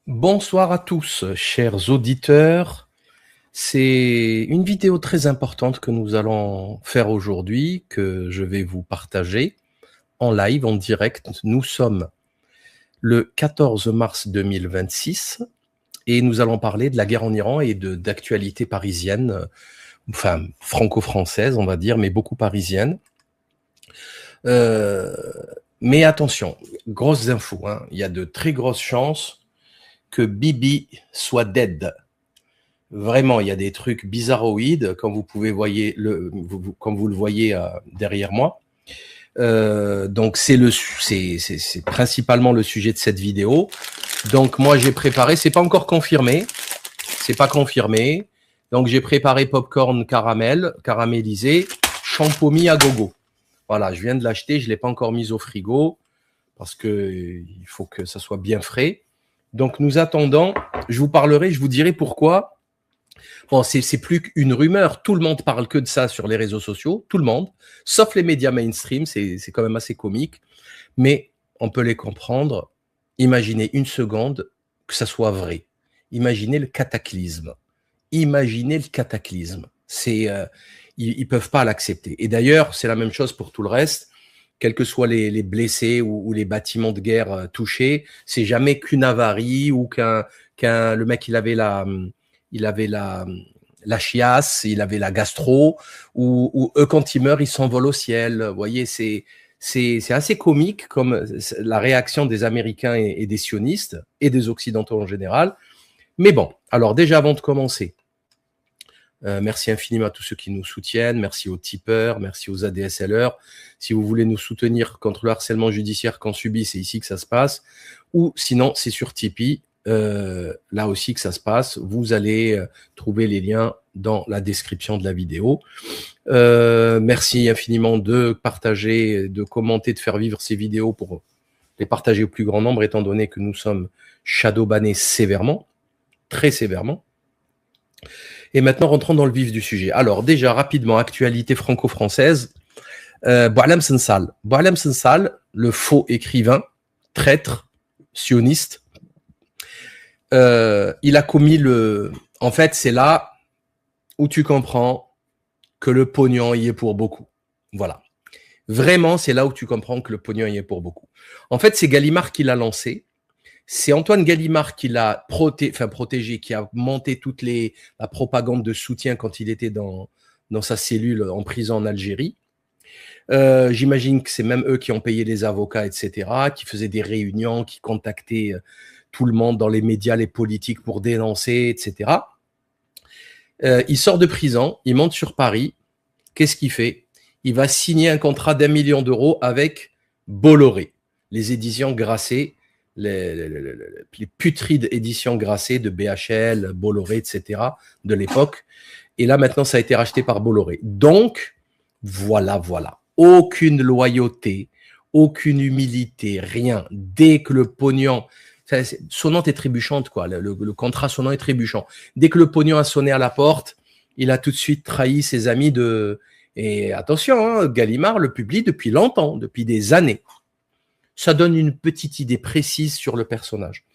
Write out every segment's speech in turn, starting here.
Bonsoir à tous, chers auditeurs. C'est une vidéo très importante que nous allons faire aujourd'hui, que je vais vous partager en live, en direct. Nous sommes le 14 mars 2026 et nous allons parler de la guerre en Iran et d'actualité parisienne, enfin franco-française, on va dire, mais beaucoup parisienne. Mais attention, grosses infos, hein. Il y a de très grosses chances que Bibi soit dead. Vraiment, il y a des trucs bizarroïdes, comme vous pouvez comme vous le voyez derrière moi. Donc c'est principalement le sujet de cette vidéo. Donc moi j'ai préparé, c'est pas encore confirmé, c'est pas confirmé. Donc j'ai préparé popcorn caramélisé, champomis à gogo. Voilà, je viens de l'acheter, je l'ai pas encore mis au frigo parce que il faut que ça soit bien frais. Donc nous attendons, je vous parlerai, je vous dirai pourquoi. Bon, c'est plus qu'une rumeur, tout le monde parle que de ça sur les réseaux sociaux, tout le monde, sauf les médias mainstream, c'est quand même assez comique, mais on peut les comprendre. Imaginez une seconde que ça soit vrai. Imaginez le cataclysme. Imaginez le cataclysme. Ils peuvent pas l'accepter. Et d'ailleurs, c'est la même chose pour tout le reste. Quels que soient les blessés ou les bâtiments de guerre touchés, c'est jamais qu'une avarie ou le mec il avait la chiasse, il avait la gastro, ou eux quand ils meurent ils s'envolent au ciel. Vous voyez, c'est assez comique comme la réaction des Américains et des sionistes et des Occidentaux en général. Mais bon, alors déjà avant de commencer, merci infiniment à tous ceux qui nous soutiennent, merci aux tipeurs, merci aux ADSLers. Si vous voulez nous soutenir contre le harcèlement judiciaire qu'on subit, c'est ici que ça se passe. Ou sinon, c'est sur Tipeee, là aussi que ça se passe. Vous allez trouver les liens dans la description de la vidéo. Merci infiniment de partager, de commenter, de faire vivre ces vidéos pour les partager au plus grand nombre, étant donné que nous sommes shadowbannés sévèrement, très sévèrement. Et maintenant, rentrons dans le vif du sujet. Alors, déjà, rapidement, actualité franco-française. Boualem Sansal. Boualem Sansal, le faux écrivain, traître, sioniste, il a commis En fait, c'est là où tu comprends que le pognon y est pour beaucoup. Voilà. Vraiment, c'est là où tu comprends que le pognon y est pour beaucoup. En fait, c'est Gallimard qui l'a lancé. C'est Antoine Gallimard qui l'a protégé, qui a monté la propagande de soutien quand il était dans sa cellule en prison en Algérie. J'imagine que c'est même eux qui ont payé les avocats, etc., qui faisaient des réunions, qui contactaient tout le monde dans les médias, les politiques pour dénoncer, etc. Il sort de prison, il monte sur Paris. Qu'est-ce qu'il fait? Il va signer un contrat d'1 million d'euros avec Bolloré, les éditions Grasset, les putrides éditions Grasset de BHL, Bolloré, etc. de l'époque. Et là, maintenant, ça a été racheté par Bolloré. Donc, voilà. Aucune loyauté, aucune humilité, rien. Dès que le pognon... sonnante et trébuchante, quoi. Le contrat sonnant et trébuchant. Dès que le pognon a sonné à la porte, il a tout de suite trahi ses amis de... Et attention, hein, Gallimard le publie depuis longtemps, depuis des années. Ça donne une petite idée précise sur le personnage.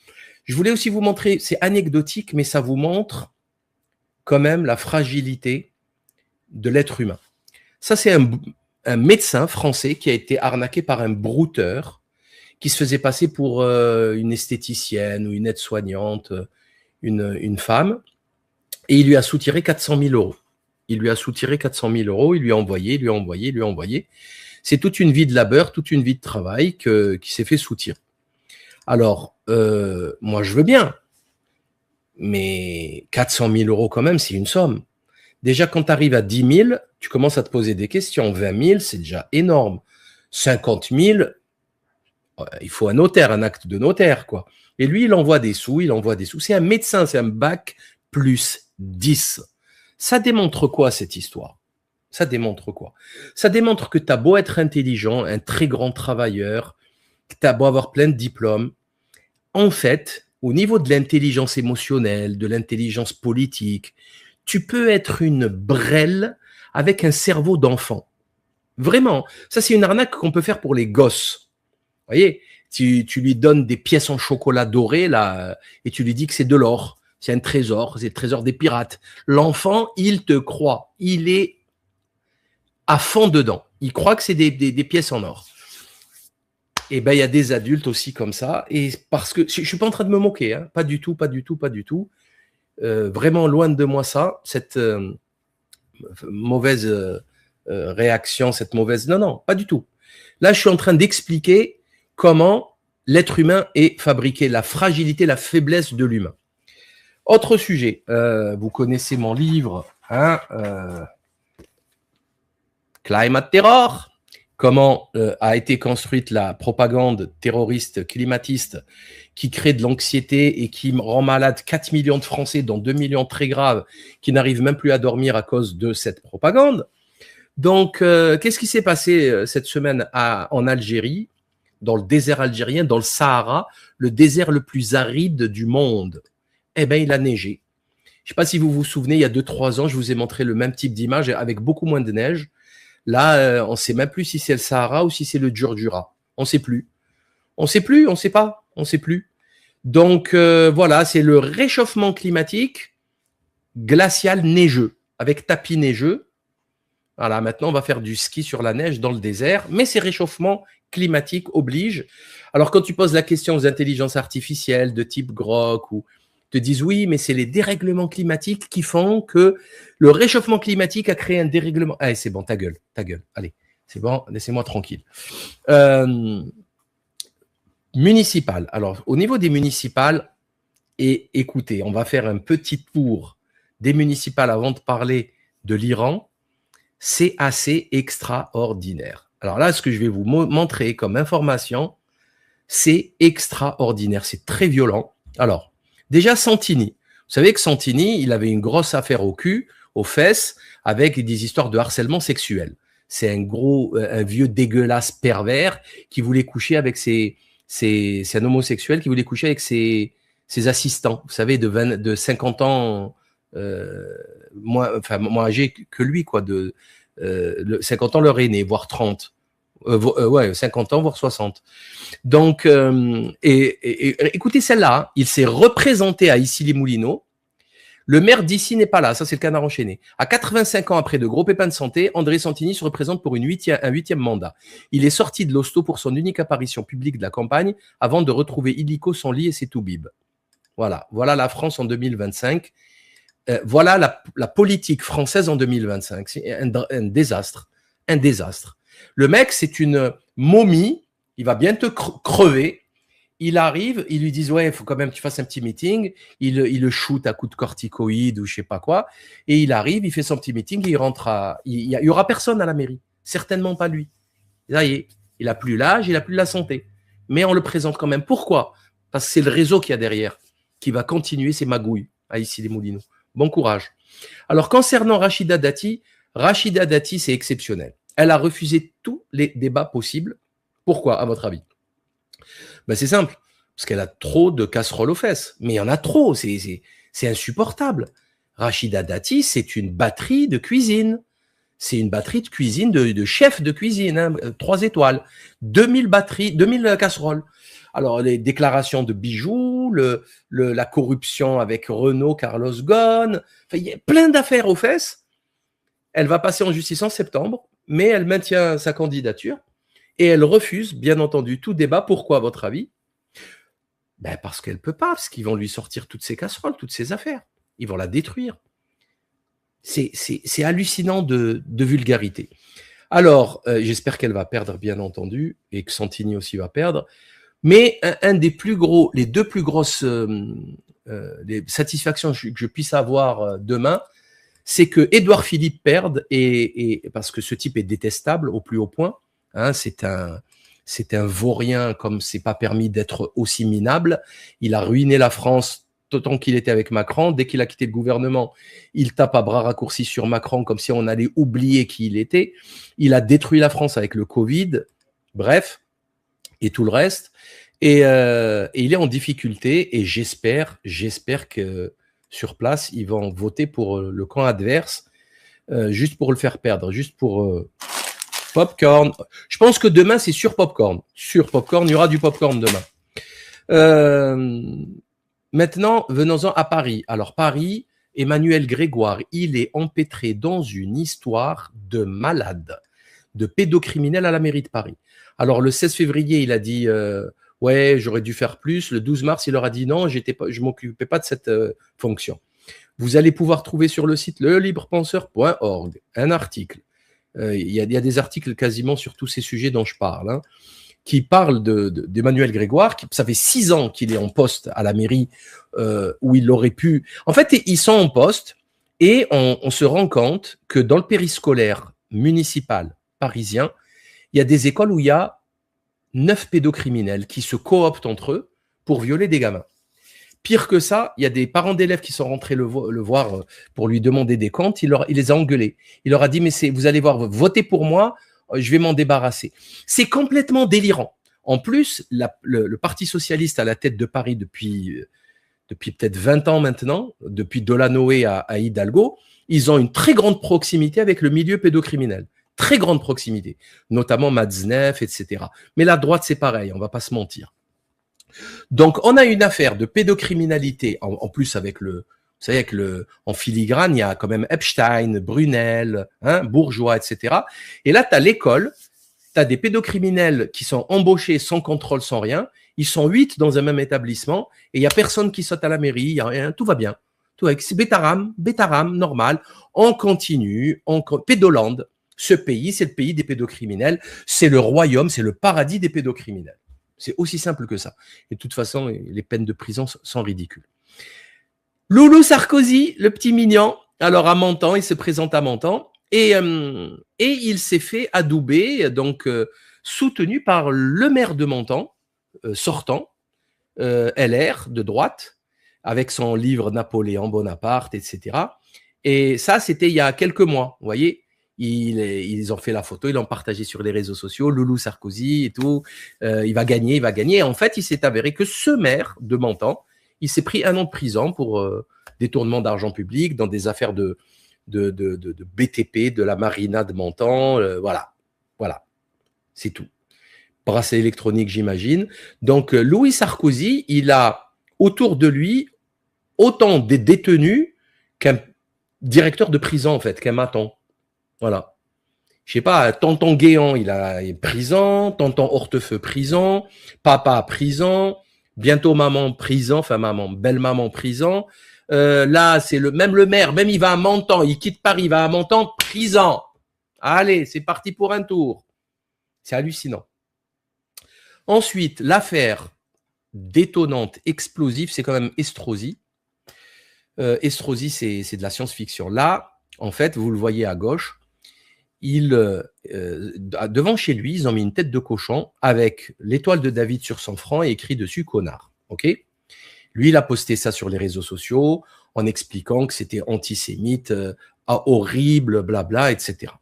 Je voulais aussi vous montrer, c'est anecdotique, mais ça vous montre quand même la fragilité de l'être humain. Ça, c'est un médecin français qui a été arnaqué par un brouteur qui se faisait passer pour une esthéticienne ou une aide-soignante, une femme, et il lui a soutiré 400 000 euros. Il lui a soutiré 400 000 euros, il lui a envoyé. C'est toute une vie de labeur, toute une vie de travail qui s'est fait soutirer. Alors, moi, je veux bien, mais 400 000 euros quand même, c'est une somme. Déjà, quand tu arrives à 10 000, tu commences à te poser des questions. 20 000, c'est déjà énorme. 50 000, il faut un notaire, un acte de notaire, quoi. Et lui, il envoie des sous. C'est un médecin, c'est un bac plus 10. Ça démontre quoi, cette histoire? Ça démontre quoi? Ça démontre que tu as beau être intelligent, un très grand travailleur, que tu as beau avoir plein de diplômes. En fait, au niveau de l'intelligence émotionnelle, de l'intelligence politique, tu peux être une brêle avec un cerveau d'enfant. Vraiment. Ça, c'est une arnaque qu'on peut faire pour les gosses. Vous voyez, tu lui donnes des pièces en chocolat doré, là, et tu lui dis que c'est de l'or. C'est un trésor, c'est le trésor des pirates. L'enfant, il te croit. Il est à fond dedans. Il croit que c'est des pièces en or. Et ben, il y a des adultes aussi comme ça. Et parce que je suis pas en train de me moquer, hein. Pas du tout, pas du tout, pas du tout. Vraiment loin de moi ça, cette mauvaise réaction, cette mauvaise. Non, non, pas du tout. Là, je suis en train d'expliquer comment l'être humain est fabriqué, la fragilité, la faiblesse de l'humain. Autre sujet, vous connaissez mon livre, hein, Climate Terror. Comment a été construite la propagande terroriste, climatiste, qui crée de l'anxiété et qui rend malade 4 millions de Français, dont 2 millions très graves, qui n'arrivent même plus à dormir à cause de cette propagande. Donc, qu'est-ce qui s'est passé cette semaine en Algérie, dans le désert algérien, dans le Sahara, le désert le plus aride du monde? Eh bien, il a neigé. Je ne sais pas si vous vous souvenez, il y a 2-3 ans, je vous ai montré le même type d'image avec beaucoup moins de neige. Là, on ne sait même plus si c'est le Sahara ou si c'est le Djurdjura. On ne sait plus. On ne sait plus, on ne sait pas, on ne sait plus. Donc, voilà, c'est le réchauffement climatique glacial neigeux, avec tapis neigeux. Voilà, maintenant, on va faire du ski sur la neige dans le désert, mais ces réchauffements climatiques obligent. Alors, quand tu poses la question aux intelligences artificielles de type Grok ou te disent oui, mais c'est les dérèglements climatiques qui font que le réchauffement climatique a créé un dérèglement. Allez, c'est bon, ta gueule. Allez, c'est bon, laissez-moi tranquille. Municipal. Alors, au niveau des municipales, et écoutez, on va faire un petit tour des municipales avant de parler de l'Iran. C'est assez extraordinaire. Alors là, ce que je vais vous montrer comme information, c'est extraordinaire. C'est très violent. Alors, déjà, Santini. Vous savez que Santini, il avait une grosse affaire au cul, aux fesses, avec des histoires de harcèlement sexuel. C'est un vieux dégueulasse pervers qui voulait coucher avec c'est un homosexuel qui voulait coucher avec ses assistants. Vous savez, de 50 ans, moins âgé que lui, quoi, 50 ans leur aîné, voire 30. Ouais, 50 ans, voire 60. Donc, écoutez celle-là, hein. Il s'est représenté à Issy-les-Moulineaux. Le maire d'ici n'est pas là, ça c'est le canard enchaîné. À 85 ans après de gros pépins de santé, André Santini se représente pour un huitième mandat. Il est sorti de l'hosto pour son unique apparition publique de la campagne avant de retrouver illico son lit et ses toubibs. Voilà la France en 2025. Voilà la politique française en 2025. C'est un désastre. Un désastre. Le mec, c'est une momie. Il va bien te crever. Il arrive, ils lui disent « Ouais, il faut quand même que tu fasses un petit meeting. » Il le shoot à coups de corticoïdes ou je sais pas quoi. Et il arrive, il fait son petit meeting et il rentre il y aura personne à la mairie. Certainement pas lui. Ça y est, il a plus l'âge, il a plus la santé. Mais on le présente quand même. Pourquoi? Parce que c'est le réseau qu'il y a derrière qui va continuer ses magouilles à Issy-les-Moulineaux. Bon courage. Alors, concernant Rachida Dati, c'est exceptionnel. Elle a refusé tous les débats possibles. Pourquoi, à votre avis? Ben, c'est simple, parce qu'elle a trop de casseroles aux fesses. Mais il y en a trop, c'est insupportable. Rachida Dati, c'est une batterie de cuisine. C'est une batterie de cuisine de chef de cuisine, hein, 3 étoiles. 2000 casseroles. Alors, les déclarations de bijoux, la corruption avec Renault, Carlos Ghosn, enfin, il y a plein d'affaires aux fesses. Elle va passer en justice en septembre, mais elle maintient sa candidature et elle refuse, bien entendu, tout débat. Pourquoi, à votre avis? Ben parce qu'elle ne peut pas, parce qu'ils vont lui sortir toutes ses casseroles, toutes ses affaires. Ils vont la détruire. C'est hallucinant de vulgarité. Alors, j'espère qu'elle va perdre, bien entendu, et que Santini aussi va perdre. Mais les deux plus grosses les satisfactions que je puisse avoir demain, c'est que Édouard Philippe perde, et parce que ce type est détestable au plus haut point. Hein, c'est un vaurien comme c'est pas permis d'être aussi minable. Il a ruiné la France autant qu'il était avec Macron. Dès qu'il a quitté le gouvernement, il tape à bras raccourcis sur Macron comme si on allait oublier qui il était. Il a détruit la France avec le Covid. Bref. Et tout le reste, et il est en difficulté, et j'espère que sur place, ils vont voter pour le camp adverse, juste pour le faire perdre, juste pour Popcorn. Je pense que demain, c'est sur Popcorn. Sur Popcorn, il y aura du Popcorn demain. Maintenant, venons-en à Paris. Alors, Paris, Emmanuel Grégoire, il est empêtré dans une histoire de malade, de pédocriminel à la mairie de Paris. Alors, le 16 février, il a dit ouais, j'aurais dû faire plus. Le 12 mars, il leur a dit non, je ne m'occupais pas de cette fonction. Vous allez pouvoir trouver sur le site lelibrepenseur.org un article. Il y a des articles quasiment sur tous ces sujets dont je parle, hein, qui parlent d'Emmanuel Grégoire. Ça fait 6 ans qu'il est en poste à la mairie où il aurait pu... En fait, ils sont en poste et on se rend compte que dans le périscolaire municipal parisien, il y a des écoles où il y a 9 pédocriminels qui se cooptent entre eux pour violer des gamins. Pire que ça, il y a des parents d'élèves qui sont rentrés le voir pour lui demander des comptes. Il les a engueulés. Il leur a dit, mais vous allez voir, votez pour moi, je vais m'en débarrasser. C'est complètement délirant. En plus, le Parti socialiste à la tête de Paris depuis peut-être 20 ans maintenant, depuis Delanoë à Hidalgo, ils ont une très grande proximité avec le milieu pédocriminel. Très grande proximité, notamment Matzneff, etc. Mais la droite, c'est pareil, on va pas se mentir. Donc, on a une affaire de pédocriminalité, en plus avec vous savez, en filigrane, il y a quand même Epstein, Brunel, hein, Bourgeois, etc. Et là, tu as l'école, tu as des pédocriminels qui sont embauchés sans contrôle, sans rien. Ils sont 8 dans un même établissement et il n'y a personne qui saute à la mairie, il y a rien, tout va bien. C'est Bétaram, normal. On continue, Pédoland, ce pays, c'est le pays des pédocriminels, c'est le royaume, c'est le paradis des pédocriminels. C'est aussi simple que ça. Et de toute façon, les peines de prison sont ridicules. Loulou Sarkozy, le petit mignon, alors à Menton, il se présente à Menton et il s'est fait adouber, donc soutenu par le maire de Menton, sortant, LR de droite, avec son livre Napoléon Bonaparte, etc. Et ça, c'était il y a quelques mois, vous voyez. Ils ont fait la photo, ils l'ont partagé sur les réseaux sociaux, Loulou Sarkozy et tout, il va gagner. Et en fait, il s'est avéré que ce maire de Menton, il s'est pris 1 an de prison pour détournement d'argent public dans des affaires de BTP, de la marina de Menton, voilà, c'est tout. Bracelet électronique, j'imagine. Donc, Louis Sarkozy, il a autour de lui autant des détenus qu'un directeur de prison, en fait, qu'un maton. Voilà. Je sais pas, tonton Guéant, il est prison, tonton Hortefeux, prison, papa, prison, bientôt maman, prison, enfin maman, belle maman, prison. Là, c'est même le maire, même il va à Menton, il quitte Paris, il va à Menton, prison. Allez, c'est parti pour un tour. C'est hallucinant. Ensuite, l'affaire détonnante, explosive, c'est quand même Estrosi. Estrosi, c'est de la science-fiction. Là, en fait, vous le voyez à gauche, devant chez lui, ils ont mis une tête de cochon avec l'étoile de David sur son front et écrit dessus connard. Ok ? Lui, il a posté ça sur les réseaux sociaux en expliquant que c'était antisémite, horrible, blabla, etc.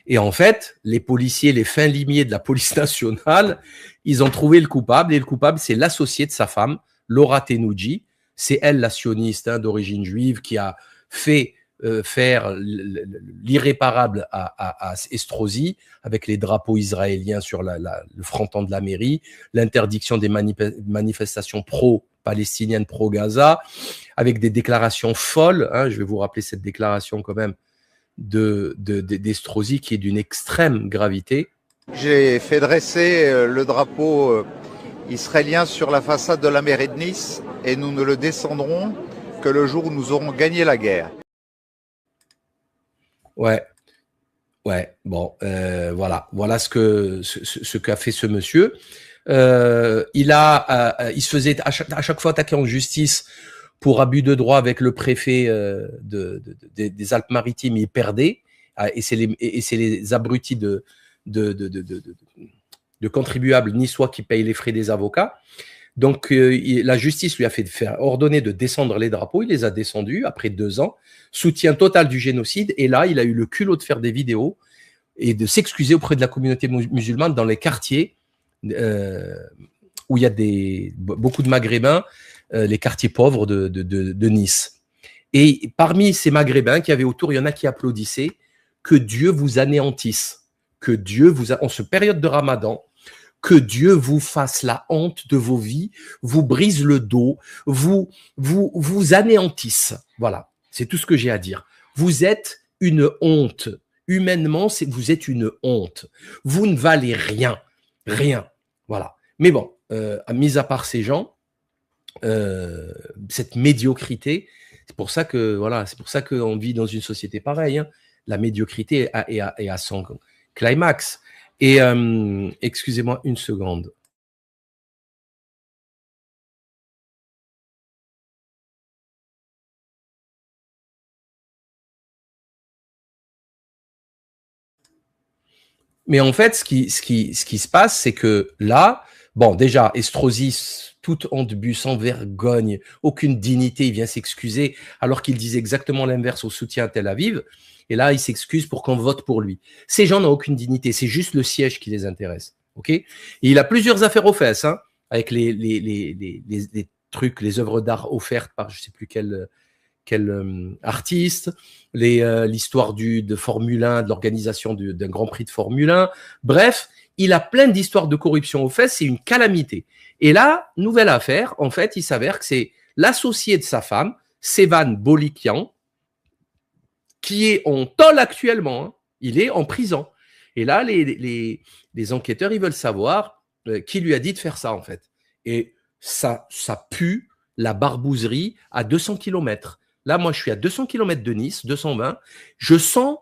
Et en fait, les policiers, les fins limiers de la police nationale, ils ont trouvé le coupable et le coupable, c'est l'associé de sa femme, Laura Tenouji. C'est elle, la sioniste d'origine juive, qui a fait faire l'irréparable à Estrosi avec les drapeaux israéliens sur le fronton de la mairie, l'interdiction des manifestations pro-palestiniennes, pro-Gaza, avec des déclarations folles. Hein, je vais vous rappeler cette déclaration quand même d'Estrosi qui est d'une extrême gravité. J'ai fait dresser le drapeau israélien sur la façade de la mairie de Nice et nous ne le descendrons que le jour où nous aurons gagné la guerre. Ouais, bon, voilà ce qu'a fait ce monsieur. Il se faisait à chaque fois attaquer en justice pour abus de droit avec le préfet des Alpes-Maritimes. Il perdait, et c'est les abrutis de contribuables niçois qui payent les frais des avocats. Donc, la justice lui a fait ordonner de descendre les drapeaux. Il les a descendus après 2 ans. Soutien total du génocide. Et là, il a eu le culot de faire des vidéos et de s'excuser auprès de la communauté musulmane dans les quartiers où il y a beaucoup de Maghrébins, les quartiers pauvres de Nice. Et parmi ces Maghrébins qui avaient autour, il y en a qui applaudissaient « Que Dieu vous anéantisse ». que Dieu vous a, en ce période de Ramadan, que Dieu vous fasse la honte de vos vies, vous brise le dos, vous anéantisse. Voilà, c'est tout ce que j'ai à dire. Vous êtes une honte. Humainement, vous êtes une honte. Vous ne valez rien. Rien. Voilà. Mais bon, mis à part ces gens, cette médiocrité, c'est pour ça que voilà, c'est pour ça qu'on vit dans une société pareille. Hein. La médiocrité est à son climax. Et excusez-moi une seconde. Mais en fait, ce qui se passe, c'est que là, bon, déjà, Estrosi, toute honte bu, sans vergogne, aucune dignité, il vient s'excuser, alors qu'il disait exactement l'inverse au soutien à Tel Aviv. Et là, il s'excuse pour qu'on vote pour lui. Ces gens n'ont aucune dignité, c'est juste le siège qui les intéresse. Ok ? Et il a plusieurs affaires aux fesses, hein, avec les trucs, les œuvres d'art offertes par je ne sais plus quel artiste, l'histoire de Formule 1, de l'organisation d'un Grand Prix de Formule 1. Bref, il a plein d'histoires de corruption aux fesses, c'est une calamité. Et là, nouvelle affaire, en fait, il s'avère que c'est l'associé de sa femme, Sevan Bolikian, qui est en tôle actuellement. Hein. Il est en prison. Et là, les enquêteurs, ils veulent savoir qui lui a dit de faire ça, en fait. Et ça pue la barbouzerie à 200 km. Là, moi, je suis à 200 km de Nice, 220. Je sens,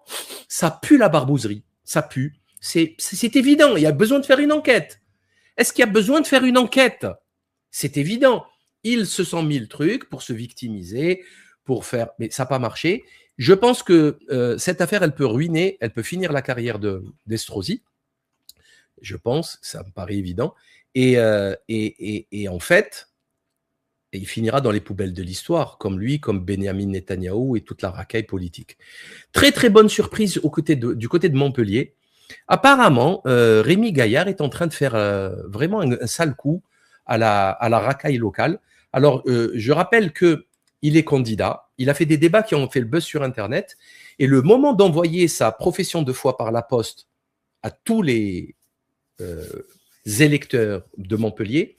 ça pue la barbouzerie. Ça pue. C'est évident. Il y a besoin de faire une enquête. Est-ce qu'il y a besoin de faire une enquête? C'est évident. Il se sont mis le truc pour se victimiser, pour faire. Mais ça n'a pas marché. Je pense que cette affaire, elle peut ruiner, elle peut finir la carrière d'Estrosi. Je pense, ça me paraît évident. Et en fait, il finira dans les poubelles de l'histoire, comme lui, comme Benyamin Netanyahou et toute la racaille politique. Très, très bonne surprise du côté de Montpellier. Apparemment, Rémi Gaillard est en train de faire vraiment un sale coup à la racaille locale. Alors, je rappelle qu'il est candidat. Il a fait des débats qui ont fait le buzz sur Internet. Et le moment d'envoyer sa profession de foi par la poste à tous les électeurs de Montpellier,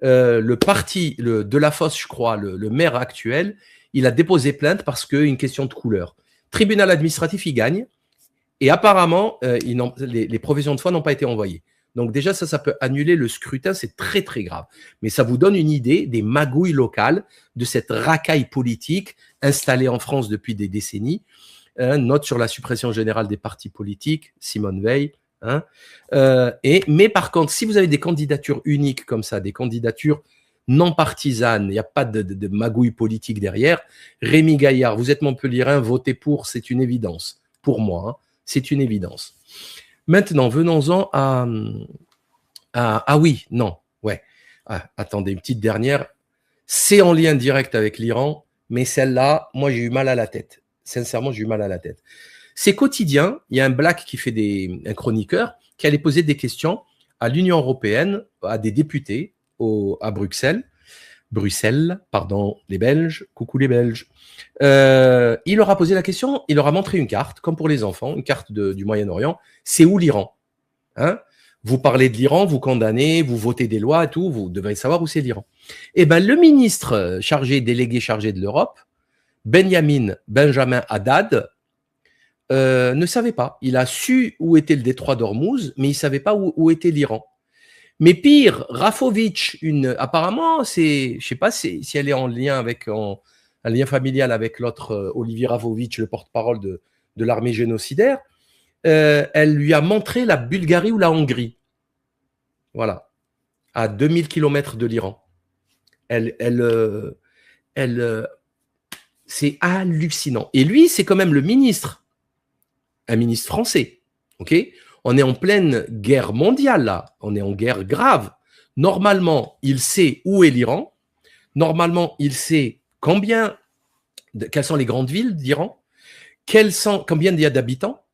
le parti de la Fosse, je crois, le maire actuel, il a déposé plainte parce qu'une question de couleur. Tribunal administratif, il gagne. Et apparemment, les professions de foi n'ont pas été envoyées. Donc déjà, ça peut annuler le scrutin, c'est très, très grave. Mais ça vous donne une idée des magouilles locales, de cette racaille politique installée en France depuis des décennies. Note sur la suppression générale des partis politiques, Simone Veil. Hein. Mais par contre, si vous avez des candidatures uniques comme ça, des candidatures non partisanes, il n'y a pas de magouille politique derrière, Rémi Gaillard, vous êtes Montpellierin, votez pour, c'est une évidence. Pour moi, hein, c'est une évidence. Maintenant, venons-en ah oui, non, ouais. Attendez, une petite dernière. C'est en lien direct avec l'Iran, mais celle-là, moi, j'ai eu mal à la tête. Sincèrement, j'ai eu mal à la tête. C'est quotidien. Il y a un black qui fait un chroniqueur qui allait poser des questions à l'Union européenne, à des députés à Bruxelles, pardon, les Belges. Coucou les Belges. Il leur a posé la question, il leur a montré une carte, comme pour les enfants, une carte du Moyen-Orient. C'est où l'Iran? Hein? Vous parlez de l'Iran, vous condamnez, vous votez des lois et tout, vous devez savoir où c'est l'Iran. Eh bien, le ministre délégué chargé de l'Europe, Benjamin Haddad, ne savait pas. Il a su où était le détroit d'Ormuz, mais il ne savait pas où était l'Iran. Mais pire, Rafovitch, apparemment, je ne sais pas si elle est en lien avec un lien familial avec l'autre Olivier Rafovitch, le porte-parole de l'armée génocidaire. Elle lui a montré la Bulgarie ou la Hongrie. Voilà. À 2000 km de l'Iran. C'est hallucinant. Et lui, c'est quand même le ministre. Un ministre français. OK ? On est en pleine guerre mondiale, là. On est en guerre grave. Normalement, il sait où est l'Iran. Normalement, il sait quelles sont les grandes villes d'Iran. Combien il y a d'habitants?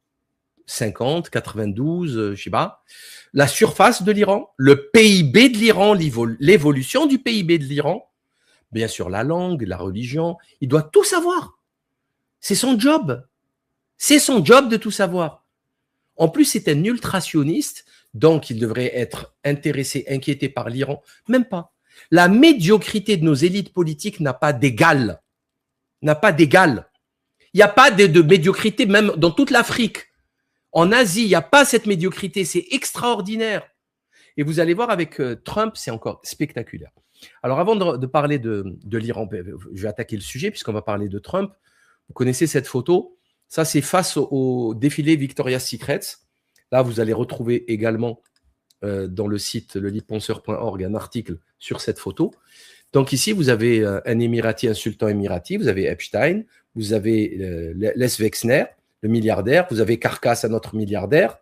50, 92, je sais pas. La surface de l'Iran, le PIB de l'Iran, l'évolution du PIB de l'Iran, bien sûr la langue, la religion, il doit tout savoir. C'est son job. C'est son job de tout savoir. En plus, c'est un ultrationniste, donc il devrait être intéressé, inquiété par l'Iran. Même pas. La médiocrité de nos élites politiques n'a pas d'égal. N'a pas d'égal. Il n'y a pas de médiocrité, même dans toute l'Afrique. En Asie, il n'y a pas cette médiocrité. C'est extraordinaire. Et vous allez voir avec Trump, c'est encore spectaculaire. Alors, avant de parler de l'Iran, je vais attaquer le sujet puisqu'on va parler de Trump. Vous connaissez cette photo. Ça, c'est face au défilé Victoria's Secret. Là, vous allez retrouver également dans le site lelipenseur.org un article sur cette photo. Donc ici, vous avez un Émirati, un sultan émirati, vous avez Epstein, vous avez Les Wexner, le milliardaire, vous avez Carcasse, un autre milliardaire.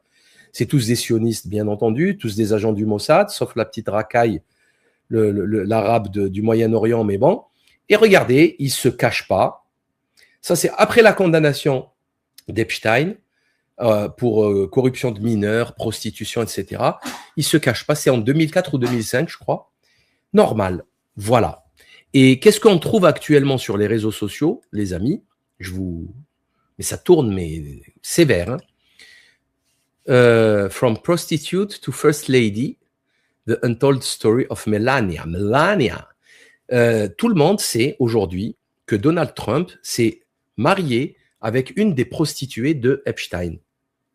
C'est tous des sionistes, bien entendu, tous des agents du Mossad, sauf la petite racaille, l'arabe du Moyen-Orient, mais bon. Et regardez, il ne se cache pas. Ça, c'est après la condamnation d'Epstein pour corruption de mineurs, prostitution, etc. Il ne se cache pas. C'est en 2004 ou 2005, je crois. Normal. Voilà. Et qu'est-ce qu'on trouve actuellement sur les réseaux sociaux, les amis? Mais ça tourne, mais sévère. Hein? From prostitute to first lady, the untold story of Melania. Melania. Tout le monde sait aujourd'hui que Donald Trump s'est marié avec une des prostituées de Epstein.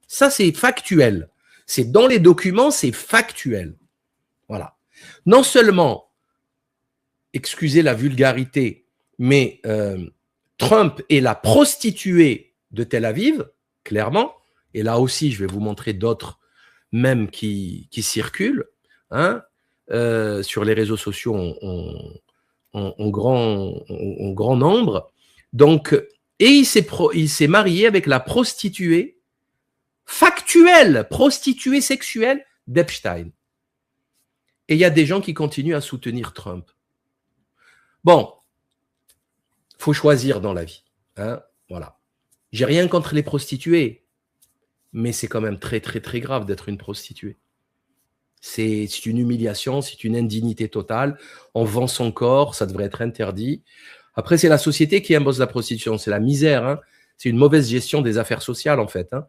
Ça, c'est factuel. C'est dans les documents, c'est factuel. Voilà. Non seulement, excusez la vulgarité, mais Trump est la prostituée de Tel Aviv, clairement. Et là aussi, je vais vous montrer d'autres mèmes qui circulent hein, sur les réseaux sociaux en grand nombre. Donc, et il s'est marié avec la prostituée factuelle, prostituée sexuelle d'Epstein. Et il y a des gens qui continuent à soutenir Trump. Bon, il faut choisir dans la vie. Hein, voilà. J'ai rien contre les prostituées, mais c'est quand même très, très, très grave d'être une prostituée. C'est une humiliation, c'est une indignité totale. On vend son corps, ça devrait être interdit. Après, c'est la société qui impose la prostitution. C'est la misère. Hein. C'est une mauvaise gestion des affaires sociales, en fait. Hein.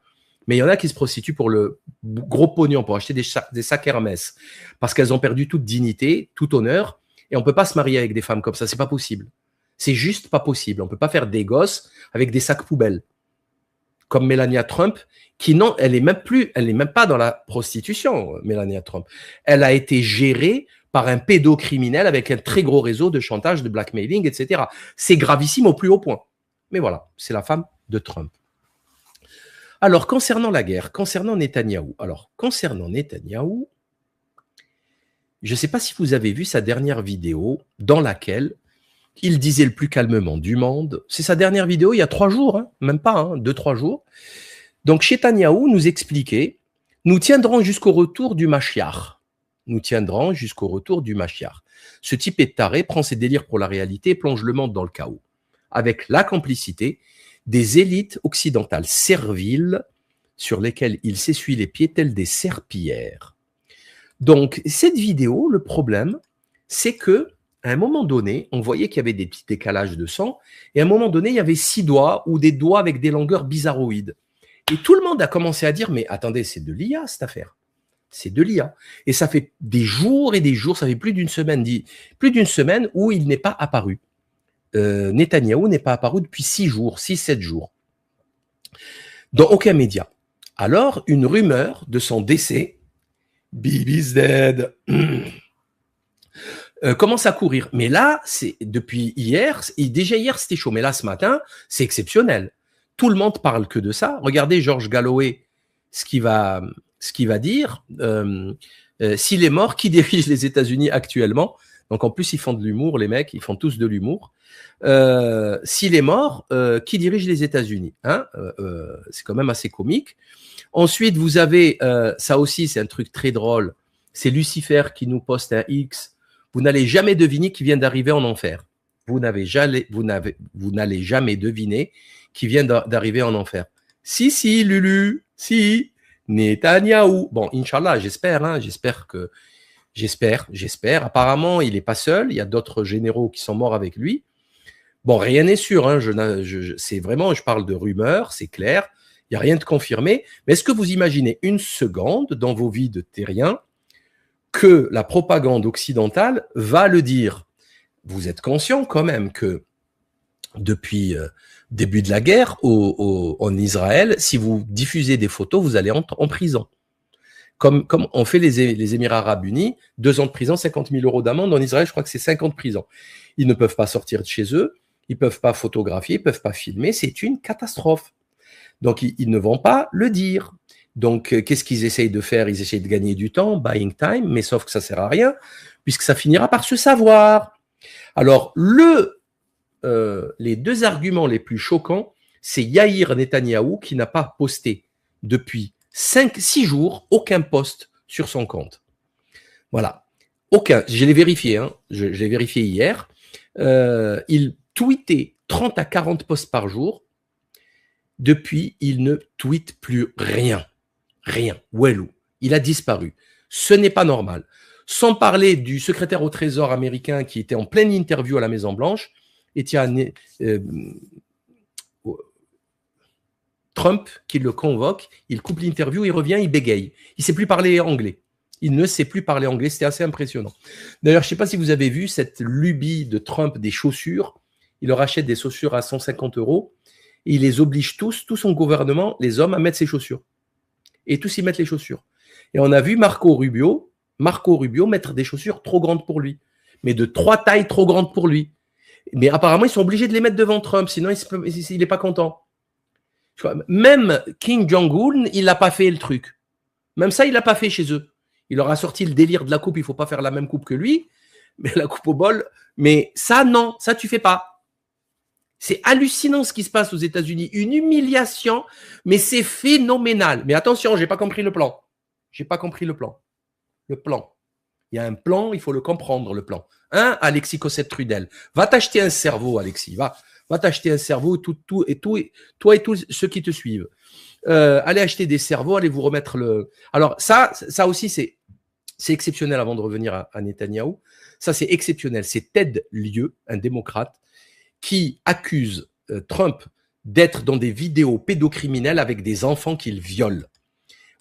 Mais il y en a qui se prostituent pour le gros pognon, pour acheter des sacs Hermès, parce qu'elles ont perdu toute dignité, tout honneur, et on ne peut pas se marier avec des femmes comme ça, c'est pas possible. C'est juste pas possible. On ne peut pas faire des gosses avec des sacs poubelles. Comme Melania Trump, qui non, elle n'est même pas dans la prostitution, Melania Trump. Elle a été gérée par un pédocriminel avec un très gros réseau de chantage, de blackmailing, etc. C'est gravissime au plus haut point. Mais voilà, c'est la femme de Trump. Alors, concernant la guerre, concernant Netanyahou, je ne sais pas si vous avez vu sa dernière vidéo dans laquelle il disait le plus calmement du monde. C'est sa dernière vidéo il y a 3 jours, hein, même pas, 2-3 jours. Donc, Netanyahou nous expliquait « Nous tiendrons jusqu'au retour du Mashiach. Nous tiendrons jusqu'au retour du Mashiach. Ce type est taré, prend ses délires pour la réalité et plonge le monde dans le chaos. Avec la complicité des élites occidentales serviles sur lesquelles il s'essuie les pieds tels des serpillères. » Donc, cette vidéo, le problème, c'est que à un moment donné, on voyait qu'il y avait des petits décalages de son, et à un moment donné, il y avait 6 doigts ou des doigts avec des longueurs bizarroïdes. Et tout le monde a commencé à dire, mais attendez, c'est de l'IA cette affaire. C'est de l'IA. Et ça fait des jours et des jours, ça fait plus d'une semaine où il n'est pas apparu. Netanyahou n'est pas apparu depuis 6-7 jours. Dans aucun média. Alors, une rumeur de son décès, Bibi's dead, commence à courir. Mais là, c'est depuis hier, déjà hier c'était chaud, mais là ce matin, c'est exceptionnel. Tout le monde parle que de ça. Regardez George Galloway, ce qu'il va dire. S'il est mort, qui dirige les États-Unis actuellement? Donc en plus, ils font de l'humour, les mecs, ils font tous de l'humour. S'il est mort, qui dirige les États-Unis hein c'est quand même assez comique. Ensuite, vous avez, ça aussi, c'est un truc très drôle. C'est Lucifer qui nous poste un X. Vous n'allez jamais deviner qui vient d'arriver en enfer. Vous n'allez jamais deviner qui vient d'arriver en enfer. Si, Lulu, si, Netanyahou. Bon, Inch'Allah, j'espère. Apparemment, il n'est pas seul. Il y a d'autres généraux qui sont morts avec lui. Bon, rien n'est sûr. Hein, c'est vraiment, je parle de rumeurs, c'est clair. Il n'y a rien de confirmé. Mais est-ce que vous imaginez une seconde dans vos vies de terriens que la propagande occidentale va le dire? Vous êtes conscient quand même que depuis début de la guerre en Israël, si vous diffusez des photos, vous allez en prison. Comme on fait les Émirats Arabes Unis, 2 ans de prison, 50 000 € d'amende. En Israël, je crois que c'est 5 ans de prison. Ils ne peuvent pas sortir de chez eux, ils ne peuvent pas photographier, ils ne peuvent pas filmer. C'est une catastrophe. Donc, ils ne vont pas le dire. Donc, qu'est-ce qu'ils essayent de faire? Ils essayent de gagner du temps, buying time, mais sauf que ça ne sert à rien, puisque ça finira par se savoir. Alors, les 2 arguments les plus choquants, c'est Yair Netanyahou qui n'a pas posté depuis 6 jours aucun post sur son compte. Voilà. Aucun. Je l'ai vérifié, hein. Je l'ai vérifié hier. Il tweetait 30 à 40 posts par jour. Depuis, il ne tweete plus rien. Rien. Wellou. Il a disparu. Ce n'est pas normal. Sans parler du secrétaire au Trésor américain qui était en pleine interview à la Maison-Blanche, et Trump qui le convoque, il coupe l'interview, il revient, il bégaye. Il ne sait plus parler anglais. Il ne sait plus parler anglais, c'était assez impressionnant. D'ailleurs, je ne sais pas si vous avez vu cette lubie de Trump des chaussures. Il leur achète des chaussures à 150 € et il les oblige tous, tout son gouvernement, les hommes, à mettre ses chaussures. Et tous y mettent les chaussures. Et on a vu Marco Rubio mettre des chaussures trop grandes pour lui, mais de 3 tailles trop grandes pour lui. Mais apparemment, ils sont obligés de les mettre devant Trump, sinon il n'est pas content. Même Kim Jong-un, il n'a pas fait le truc. Même ça, il n'a pas fait chez eux. Il leur a sorti le délire de la coupe, il ne faut pas faire la même coupe que lui, mais la coupe au bol. Mais ça, non, ça, tu ne fais pas. C'est hallucinant ce qui se passe aux États-Unis. Une humiliation, mais c'est phénoménal. Mais attention, je n'ai pas compris le plan. Je n'ai pas compris le plan. Le plan. Il y a un plan, il faut le comprendre, le plan. Hein, Alexis Cossette-Trudel? Va t'acheter un cerveau, Alexis. Va t'acheter un cerveau, toi et tous ceux qui te suivent. Allez acheter des cerveaux, allez vous remettre le... Alors, ça aussi, c'est exceptionnel avant de revenir à Netanyahou. Ça, c'est exceptionnel. C'est Ted Lieu, un démocrate, qui accuse Trump d'être dans des vidéos pédocriminelles avec des enfants qu'il viole.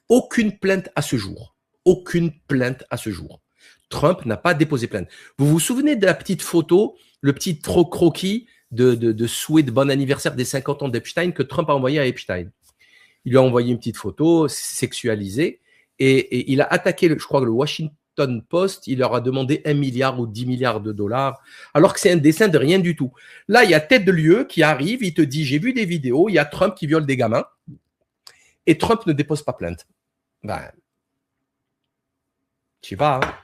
Aucune plainte à ce jour. Aucune plainte à ce jour. Trump n'a pas déposé plainte. Vous vous souvenez de la petite photo, le petit croquis de souhait de bon anniversaire des 50 ans d'Epstein que Trump a envoyé à Epstein? Il lui a envoyé une petite photo sexualisée et il a attaqué, je crois, le Washington Post. Il leur a demandé 1 milliard ou 10 milliards de dollars, alors que c'est un dessin de rien du tout. Là, il y a Ted Lieu qui arrive, il te dit, j'ai vu des vidéos, il y a Trump qui viole des gamins et Trump ne dépose pas plainte. Ben, je sais pas, hein.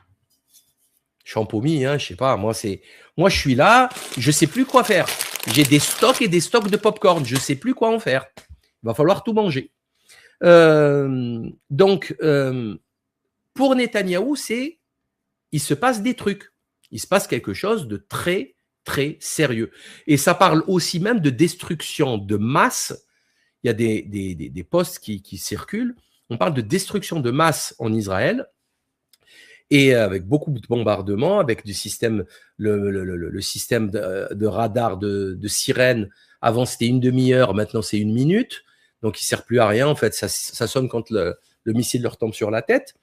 Champomy, hein, je sais pas. Moi, je suis là, je sais plus quoi faire. J'ai des stocks et des stocks de popcorn. Je sais plus quoi en faire. Il va falloir tout manger. Donc, pour Netanyahou, il se passe des trucs. Il se passe quelque chose de très, très sérieux. Et ça parle aussi même de destruction de masse. Il y a des posts qui circulent. On parle de destruction de masse en Israël. Et avec beaucoup de bombardements, avec du système, le système de radar de sirène. Avant, c'était 1 demi-heure, maintenant, c'est 1 minute. Donc, il ne sert plus à rien. En fait, ça sonne quand le missile leur tombe sur la tête.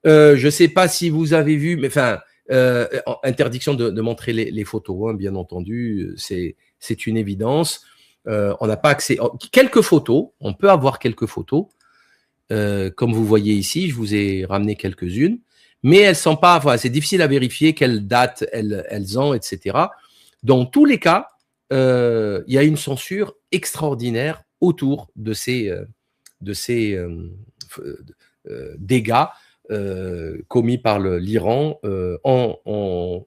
Je ne sais pas si vous avez vu, mais enfin, interdiction de montrer les photos, hein, bien entendu. C'est une évidence. On n'a pas accès. Quelques photos, on peut avoir quelques photos. Comme vous voyez ici, je vous ai ramené quelques-unes. Mais elles sont pas, enfin, c'est difficile à vérifier quelle date elles ont, etc. Dans tous les cas, il y a une censure extraordinaire autour de ces dégâts commis par l'Iran en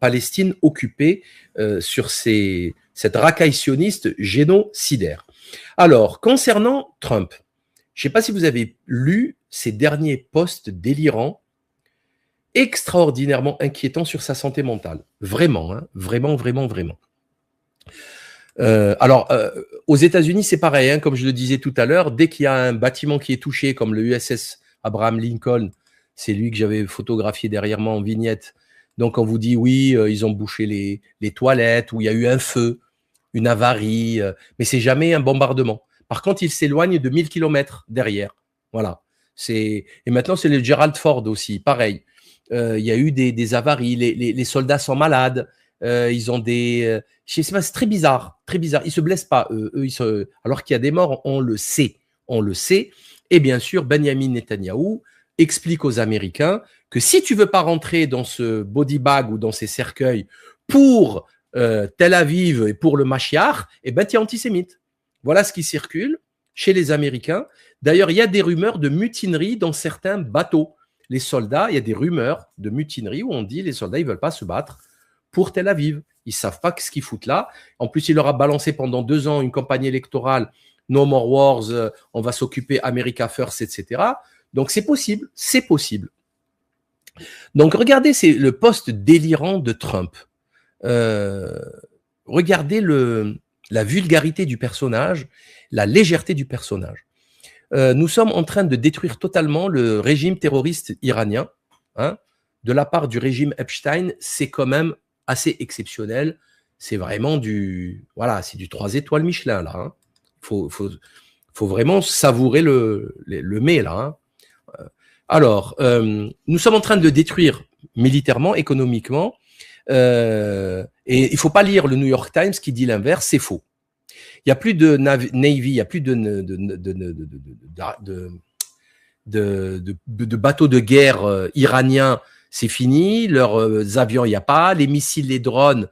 Palestine occupée sur cette racaille sioniste génocidaire. Alors, concernant Trump, je ne sais pas si vous avez lu ces derniers posts délirants, extraordinairement inquiétants sur sa santé mentale. Vraiment, hein, vraiment. Alors, aux États-Unis, c'est pareil, hein, comme je le disais tout à l'heure, dès qu'il y a un bâtiment qui est touché, comme le USS Abraham Lincoln, c'est lui que j'avais photographié derrière moi en vignette. Donc, on vous dit, oui, ils ont bouché les toilettes, ou il y a eu un feu, une avarie, mais c'est jamais un bombardement. Par contre, il s'éloigne de 1000 km derrière. Voilà. Et maintenant, c'est le Gerald Ford aussi, pareil. Il y a eu des avaries, les soldats sont malades, ils ont je sais pas, c'est très bizarre, très bizarre. Ils se blessent pas, alors qu'il y a des morts, on le sait. Et bien sûr, Benjamin Netanyahou explique aux Américains que si tu veux pas rentrer dans ce body bag ou dans ces cercueils pour Tel Aviv et pour le Mashiach, eh ben, tu es antisémite. Voilà ce qui circule chez les Américains. D'ailleurs, il y a des rumeurs de mutinerie dans certains bateaux. Les soldats, il y a des rumeurs de mutinerie où on dit les soldats, ils veulent pas se battre pour Tel Aviv. Ils savent pas ce qu'ils foutent là. En plus, il leur a balancé pendant 2 ans une campagne électorale, No More Wars, on va s'occuper America First, etc. Donc, c'est possible, c'est possible. Donc, regardez, c'est le poste délirant de Trump. Regardez la vulgarité du personnage, la légèreté du personnage. Nous sommes en train de détruire totalement le régime terroriste iranien. Hein, de la part du régime Epstein, c'est quand même assez exceptionnel. C'est vraiment c'est du 3 étoiles Michelin, là. Hein. Faut vraiment savourer le mets, là. Hein. Alors, nous sommes en train de détruire militairement, économiquement, et il faut pas lire le New York Times qui dit l'inverse, c'est faux. Il y a plus de Navy, il y a plus de bateaux de guerre iraniens, c'est fini. Leurs avions, il n'y a pas. Les missiles, les drones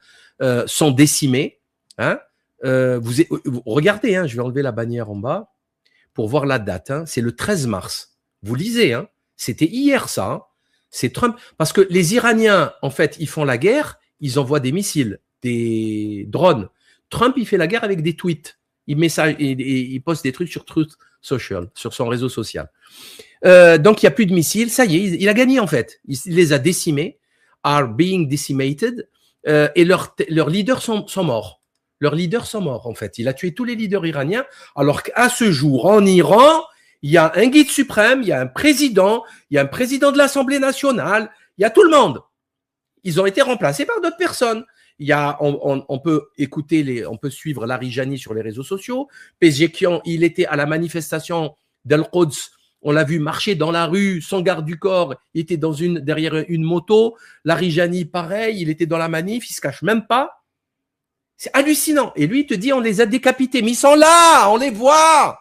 sont décimés. Hein. Regardez, hein, je vais enlever la bannière en bas pour voir la date. Hein. C'est le 13 mars. Vous lisez, hein. C'était hier ça. Hein. C'est Trump. Parce que les Iraniens, en fait, ils font la guerre, ils envoient des missiles, des drones. Trump, il fait la guerre avec des tweets. Il poste des trucs sur Truth Social, sur son réseau social. Donc, il n'y a plus de missiles. Ça y est, il a gagné, en fait. Il les a décimés, are being decimated, et leurs leaders sont morts. Leurs leaders sont morts, en fait. Il a tué tous les leaders iraniens, alors qu'à ce jour, en Iran, il y a un guide suprême, il y a un président de l'Assemblée nationale, il y a tout le monde. Ils ont été remplacés par d'autres personnes. On peut on peut suivre Larry Jani sur les réseaux sociaux. Pezeshkian, il était à la manifestation d'Al-Quds. On l'a vu marcher dans la rue sans garde du corps. Il était derrière une moto. Larry Jani, pareil, il était dans la manif. Il se cache même pas. C'est hallucinant. Et lui, il te dit, on les a décapités. Mais ils sont là, on les voit.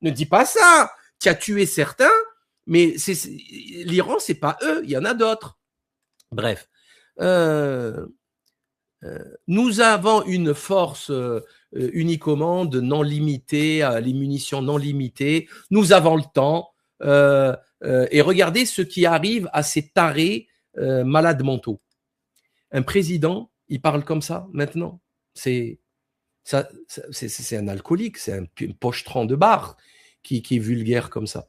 Ne dis pas ça. Tu as tué certains, mais l'Iran, c'est pas eux. Il y en a d'autres. Bref. Nous avons une force unicommande non limitée, les munitions non limitées. Nous avons le temps. Et regardez ce qui arrive à ces tarés malades mentaux. Un président, il parle comme ça maintenant. C'est un alcoolique, c'est un pochetron de bar qui est vulgaire comme ça.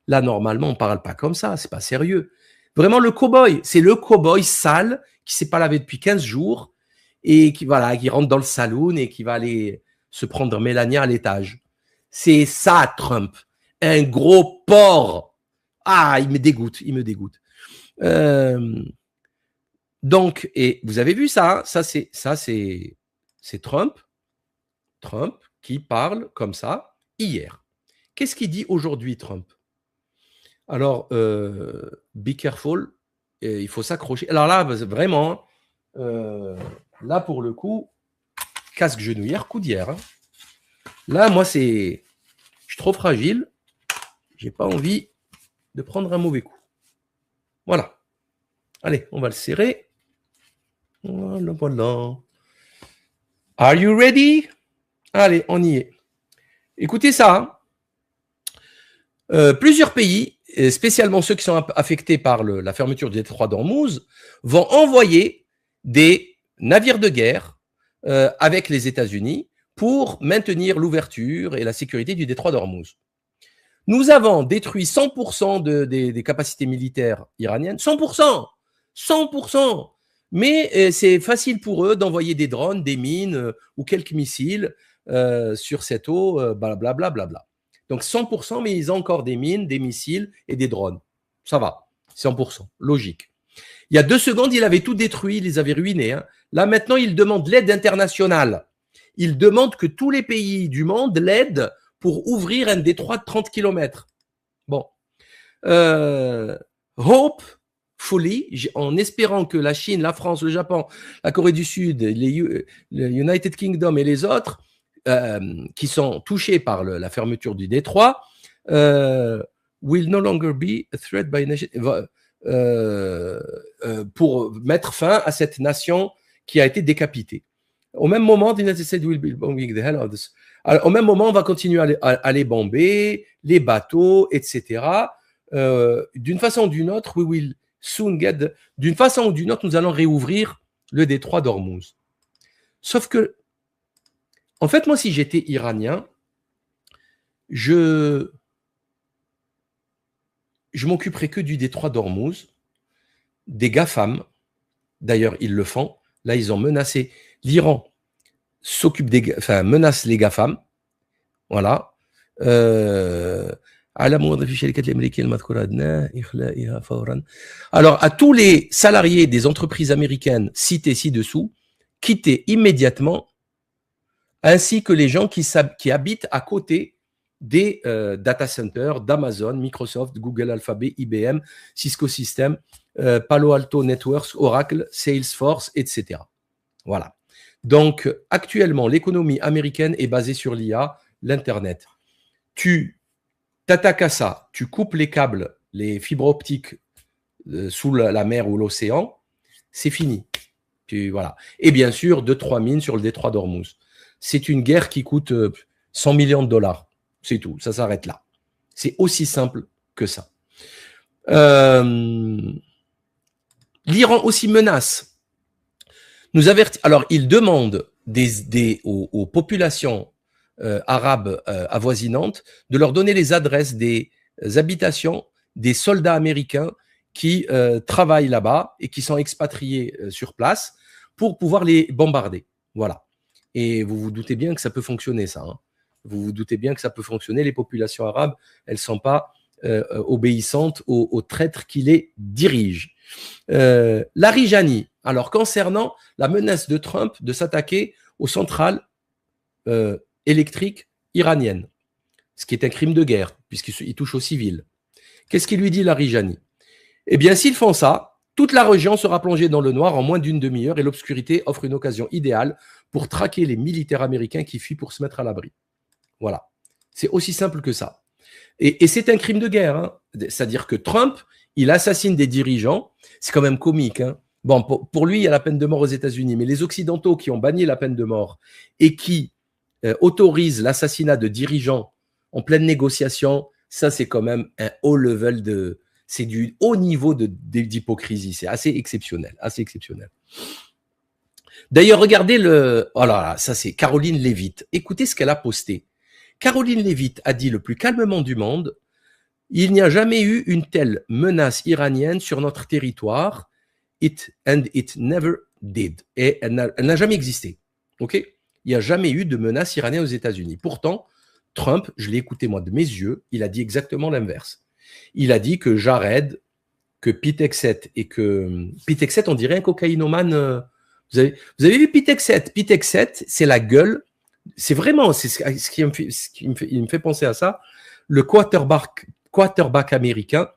Là, normalement, on ne parle pas comme ça, c'est pas sérieux. Vraiment, le cow-boy, c'est le cow-boy sale qui ne s'est pas lavé depuis 15 jours et qui rentre dans le saloon et qui va aller se prendre Mélania à l'étage. C'est ça, Trump. Un gros porc. Ah, il me dégoûte. Donc, et vous avez vu ça, hein, c'est Trump qui parle comme ça hier. Qu'est-ce qu'il dit aujourd'hui, Trump? Alors, be careful, il faut s'accrocher. Alors là, vraiment, là pour le coup, casque genouillère, coudière. Hein. Là, moi, je suis trop fragile, j'ai pas envie de prendre un mauvais coup. Voilà. Allez, on va le serrer. Voilà. Are you ready? Allez, on y est. Écoutez ça. Hein. Plusieurs pays, spécialement ceux qui sont affectés par la fermeture du détroit d'Ormuz, vont envoyer des navires de guerre avec les États-Unis pour maintenir l'ouverture et la sécurité du détroit d'Ormuz. Nous avons détruit 100% des capacités militaires iraniennes. 100%. Mais c'est facile pour eux d'envoyer des drones, des mines ou quelques missiles sur cette eau, blablabla. Donc 100%, mais ils ont encore des mines, des missiles et des drones. Ça va, 100%, logique. Il y a 2 secondes, il avait tout détruit, il les avait ruinés. Hein. Là, maintenant, il demande l'aide internationale. Il demande que tous les pays du monde l'aident pour ouvrir un détroit de 30 km. Bon. Hopefully, en espérant que la Chine, la France, le Japon, la Corée du Sud, le United Kingdom et les autres qui sont touchés par la fermeture du détroit will no longer be a threat by nation, pour mettre fin à cette nation qui a été décapitée. Au même moment, the United States will be bombing the hell out of this. Alors, au même moment, on va continuer à les bomber, les bateaux, etc. D'une façon ou d'une autre, we will soon get. D'une façon ou d'une autre, nous allons réouvrir le détroit d'Ormuz. Sauf que, en fait, moi, si j'étais iranien, je m'occuperais que du détroit d'Ormuz, des GAFAM. D'ailleurs, ils le font. Là, ils ont menacé. L'Iran menace les GAFAM. Voilà. Alors, à tous les salariés des entreprises américaines cités ci-dessous, quittez immédiatement, ainsi que les gens qui habitent à côté des data centers d'Amazon, Microsoft, Google, Alphabet, IBM, Cisco Systems, Palo Alto Networks, Oracle, Salesforce, etc. Voilà. Donc, actuellement, l'économie américaine est basée sur l'IA, l'Internet. Tu t'attaques à ça, tu coupes les câbles, les fibres optiques sous la mer ou l'océan, c'est fini. Voilà. Et bien sûr, 2-3 mines sur le détroit d'Ormuz. C'est une guerre qui coûte 100 millions de dollars. C'est tout, ça s'arrête là. C'est aussi simple que ça. L'Iran aussi menace. Alors, il demande aux populations arabes avoisinantes de leur donner les adresses des habitations des soldats américains qui travaillent là-bas et qui sont expatriés sur place pour pouvoir les bombarder. Voilà. Et vous vous doutez bien que ça peut fonctionner, ça. Hein. Vous vous doutez bien que ça peut fonctionner. Les populations arabes, elles ne sont pas obéissantes aux traîtres qui les dirigent. Larijani, alors concernant la menace de Trump de s'attaquer aux centrales électriques iraniennes, ce qui est un crime de guerre, puisqu'il touche aux civils. Qu'est-ce qu'il lui dit Larijani? Eh bien, s'ils font ça, toute la région sera plongée dans le noir en moins d'une demi-heure et l'obscurité offre une occasion idéale pour traquer les militaires américains qui fuient pour se mettre à l'abri. Voilà. C'est aussi simple que ça. Et c'est un crime de guerre. Hein. C'est-à-dire que Trump, il assassine des dirigeants. C'est quand même comique. Hein. Bon, pour lui, il y a la peine de mort aux États-Unis. Mais les Occidentaux qui ont banni la peine de mort et qui autorisent l'assassinat de dirigeants en pleine négociation, ça, c'est quand même un haut level c'est du haut niveau d'hypocrisie. C'est assez exceptionnel. Assez exceptionnel. D'ailleurs, regardez oh là, ça c'est Caroline Leavitt. Écoutez ce qu'elle a posté. Caroline Leavitt a dit le plus calmement du monde, il n'y a jamais eu une telle menace iranienne sur notre territoire, and it never did. Et elle n'a jamais existé. Ok ? Il n'y a jamais eu de menace iranienne aux États-Unis. Pourtant, Trump, je l'ai écouté moi de mes yeux, il a dit exactement l'inverse. Il a dit que Jared, que Pete Hegseth et que Pete Hegseth, on dirait un cocaïnomane. Vous avez vu Pete Hegseth? Pete Hegseth, c'est la gueule. C'est vraiment, c'est ce qui me fait penser à ça. Le quarterback américain,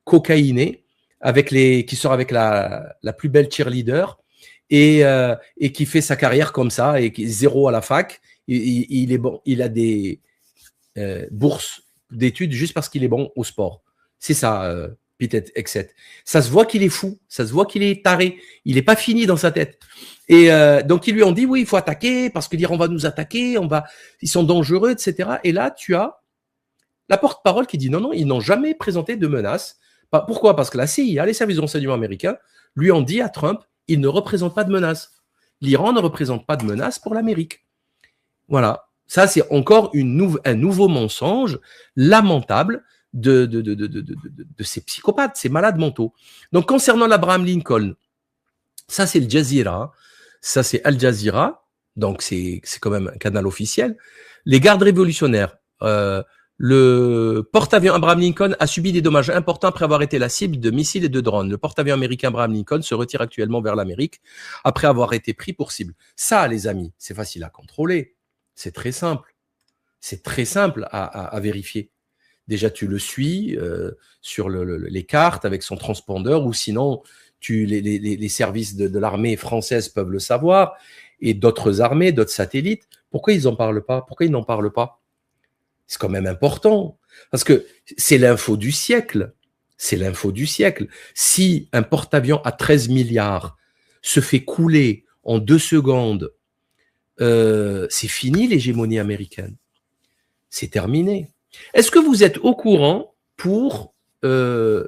cocaïné, qui sort avec la plus belle cheerleader et qui fait sa carrière comme ça et qui est zéro à la fac. Il est bon, il a des bourses d'études juste parce qu'il est bon au sport. C'est ça, Pete Hegseth. Ça se voit qu'il est fou, ça se voit qu'il est taré. Il n'est pas fini dans sa tête. Et donc, ils lui ont dit, oui, il faut attaquer parce que l'Iran va nous attaquer, ils sont dangereux, etc. Et là, tu as la porte-parole qui dit, non, ils n'ont jamais présenté de menace. Pourquoi? Parce que la CIA, les services de renseignement américains, lui ont dit à Trump, il ne représente pas de menace. L'Iran ne représente pas de menace pour l'Amérique. Voilà. Ça, c'est encore un nouveau mensonge lamentable de ces psychopathes, ces malades mentaux. Donc, concernant l'Abraham Lincoln, ça, c'est le Jazeera. Ça, c'est Al Jazeera. Donc, c'est quand même un canal officiel. Les gardes révolutionnaires. Le porte-avions Abraham Lincoln a subi des dommages importants après avoir été la cible de missiles et de drones. Le porte-avions américain Abraham Lincoln se retire actuellement vers l'Amérique après avoir été pris pour cible. Ça, les amis, c'est facile à contrôler. C'est très simple. C'est très simple à vérifier. Déjà, tu le suis sur les cartes avec son transpondeur, ou sinon, les services de l'armée française peuvent le savoir, et d'autres armées, d'autres satellites. Pourquoi ils n'en parlent pas? Pourquoi ils n'en parlent pas? C'est quand même important, parce que c'est l'info du siècle. C'est l'info du siècle. Si un porte-avions à 13 milliards se fait couler en 2 secondes, c'est fini l'hégémonie américaine. C'est terminé. Est-ce que vous êtes au courant pour la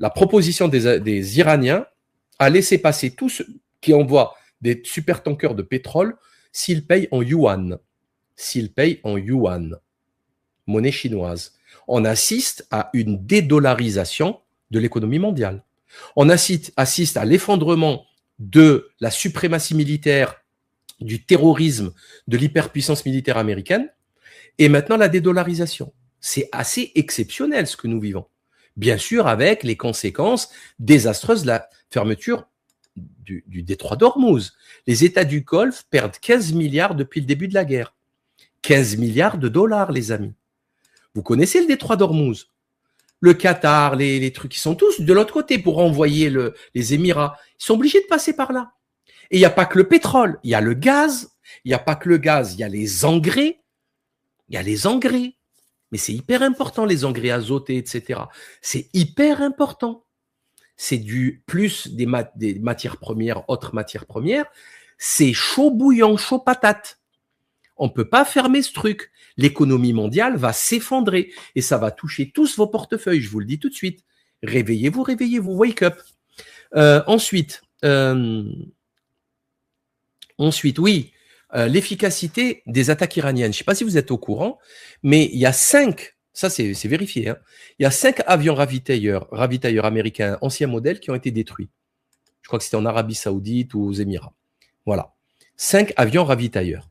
proposition des Iraniens à laisser passer tous ceux qui envoient des supertankers de pétrole s'ils payent en yuan? S'ils payent en yuan, monnaie chinoise. On assiste à une dédollarisation de l'économie mondiale. On assiste à l'effondrement de la suprématie militaire, du terrorisme, de l'hyperpuissance militaire américaine, et maintenant la dédollarisation. C'est assez exceptionnel ce que nous vivons. Bien sûr, avec les conséquences désastreuses de la fermeture du détroit d'Ormuz. Les États du Golfe perdent 15 milliards depuis le début de la guerre. 15 milliards de dollars, les amis. Vous connaissez le détroit d'Ormuz? Le Qatar, les trucs, ils sont tous de l'autre côté pour envoyer les Émirats. Ils sont obligés de passer par là. Et il n'y a pas que le pétrole, il y a le gaz. Il n'y a pas que le gaz, il y a les engrais. Il y a les engrais. Mais c'est hyper important, les engrais azotés, etc. C'est hyper important. C'est plus des matières premières, autres matières premières. C'est chaud bouillant, chaud patate. On ne peut pas fermer ce truc. L'économie mondiale va s'effondrer et ça va toucher tous vos portefeuilles, je vous le dis tout de suite. Réveillez-vous, wake up. Ensuite, oui, l'efficacité des attaques iraniennes. Je ne sais pas si vous êtes au courant, mais il y a 5, ça c'est vérifié, hein, il y a 5 avions ravitailleurs américains anciens modèles qui ont été détruits. Je crois que c'était en Arabie Saoudite ou aux Émirats. Voilà. 5 avions ravitailleurs.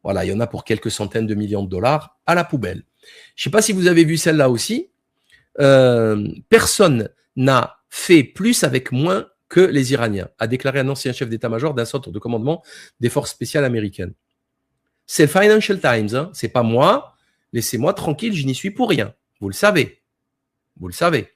Voilà, il y en a pour quelques centaines de millions de dollars à la poubelle. Je ne sais pas si vous avez vu celle-là aussi. Personne n'a fait plus avec moins que les Iraniens, a déclaré un ancien chef d'état-major d'un centre de commandement des forces spéciales américaines. C'est le Financial Times, hein. C'est pas moi. Laissez-moi tranquille, je n'y suis pour rien. Vous le savez. Vous le savez.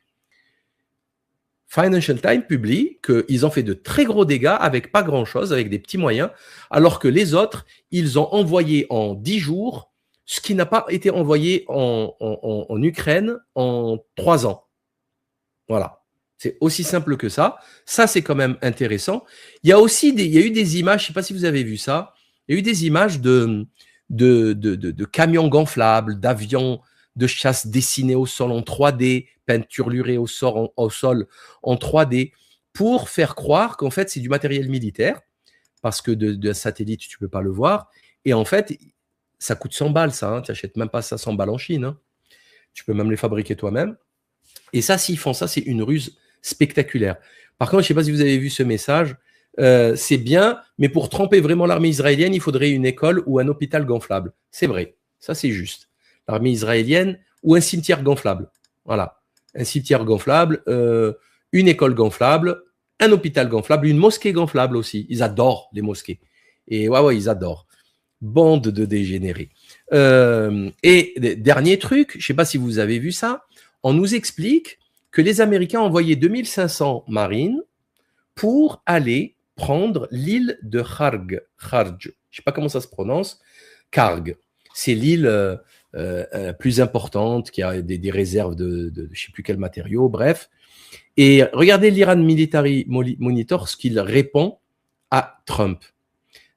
Financial Times publie qu'ils ont fait de très gros dégâts avec pas grand-chose, avec des petits moyens, alors que les autres, ils ont envoyé en 10 jours ce qui n'a pas été envoyé en Ukraine en 3 ans. Voilà. C'est aussi simple que ça. Ça, c'est quand même intéressant. Il y a aussi il y a eu des images, je ne sais pas si vous avez vu ça, il y a eu des images de camions gonflables, d'avions de chasse dessinés au sol en 3D, peinturlurés au sol en 3D, pour faire croire qu'en fait, c'est du matériel militaire, parce que d'un satellite, tu ne peux pas le voir. Et en fait, ça coûte 100 balles, ça. Hein. Tu n'achètes même pas ça 100 balles en Chine. Hein. Tu peux même les fabriquer toi-même. Et ça, s'ils font ça, c'est une ruse spectaculaire. Par contre, je ne sais pas si vous avez vu ce message, c'est bien, mais pour tremper vraiment l'armée israélienne, il faudrait une école ou un hôpital gonflable. C'est vrai, ça c'est juste. L'armée israélienne ou un cimetière gonflable. Voilà, un cimetière gonflable, une école gonflable, un hôpital gonflable, une mosquée gonflable aussi. Ils adorent les mosquées. Et ouais, ils adorent. Bande de dégénérés. Et dernier truc, je ne sais pas si vous avez vu ça, on nous explique que les Américains ont envoyé 2500 marines pour aller prendre l'île de Kharg. Je ne sais pas comment ça se prononce. Kharg. C'est l'île plus importante qui a des réserves de je ne sais plus quel matériau, bref. Et regardez l'Iran Military Monitor, ce qu'il répond à Trump.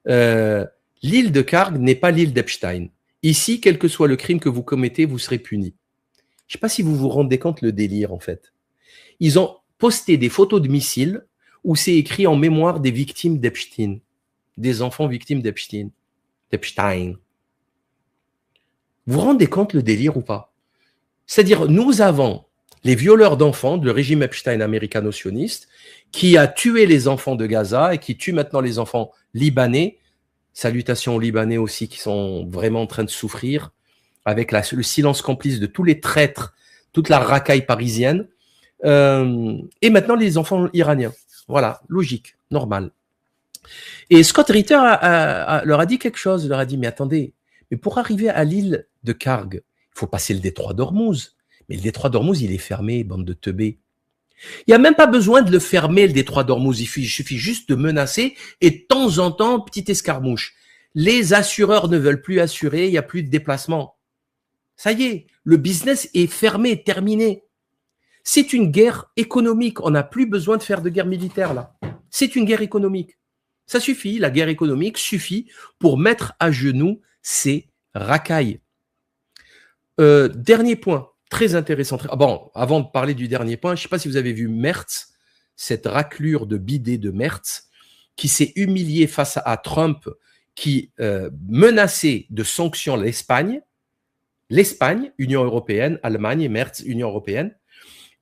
L'île de Kharg n'est pas l'île d'Epstein. Ici, quel que soit le crime que vous commettez, vous serez puni. Je ne sais pas si vous vous rendez compte le délire, en fait. Ils ont posté des photos de missiles où c'est écrit en mémoire des victimes d'Epstein, des enfants victimes d'Epstein. Vous vous rendez compte le délire ou pas? C'est-à-dire, nous avons les violeurs d'enfants du régime Epstein américano-sioniste qui a tué les enfants de Gaza et qui tue maintenant les enfants libanais. Salutations aux Libanais aussi qui sont vraiment en train de souffrir avec le silence complice de tous les traîtres, toute la racaille parisienne. Et maintenant, les enfants iraniens. Voilà, logique, normal. Et Scott Ritter leur a dit quelque chose. Il leur a dit, mais attendez, mais pour arriver à l'île de Karg, il faut passer le détroit d'Ormuz. Mais le détroit d'Ormuz, il est fermé, bande de teubés. Il n'y a même pas besoin de le fermer, le détroit d'Ormuz. Il suffit juste de menacer et de temps en temps, petite escarmouche. Les assureurs ne veulent plus assurer, il n'y a plus de déplacement. Ça y est, le business est fermé, terminé. C'est une guerre économique. On n'a plus besoin de faire de guerre militaire là. C'est une guerre économique. Ça suffit, la guerre économique suffit pour mettre à genoux ces racailles. Dernier point, très intéressant. Bon, avant de parler du dernier point, je ne sais pas si vous avez vu Merz, cette raclure de bidet de Merz, qui s'est humilié face à Trump, qui menaçait de sanctions l'Espagne, Union européenne, Allemagne et Merz, Union européenne.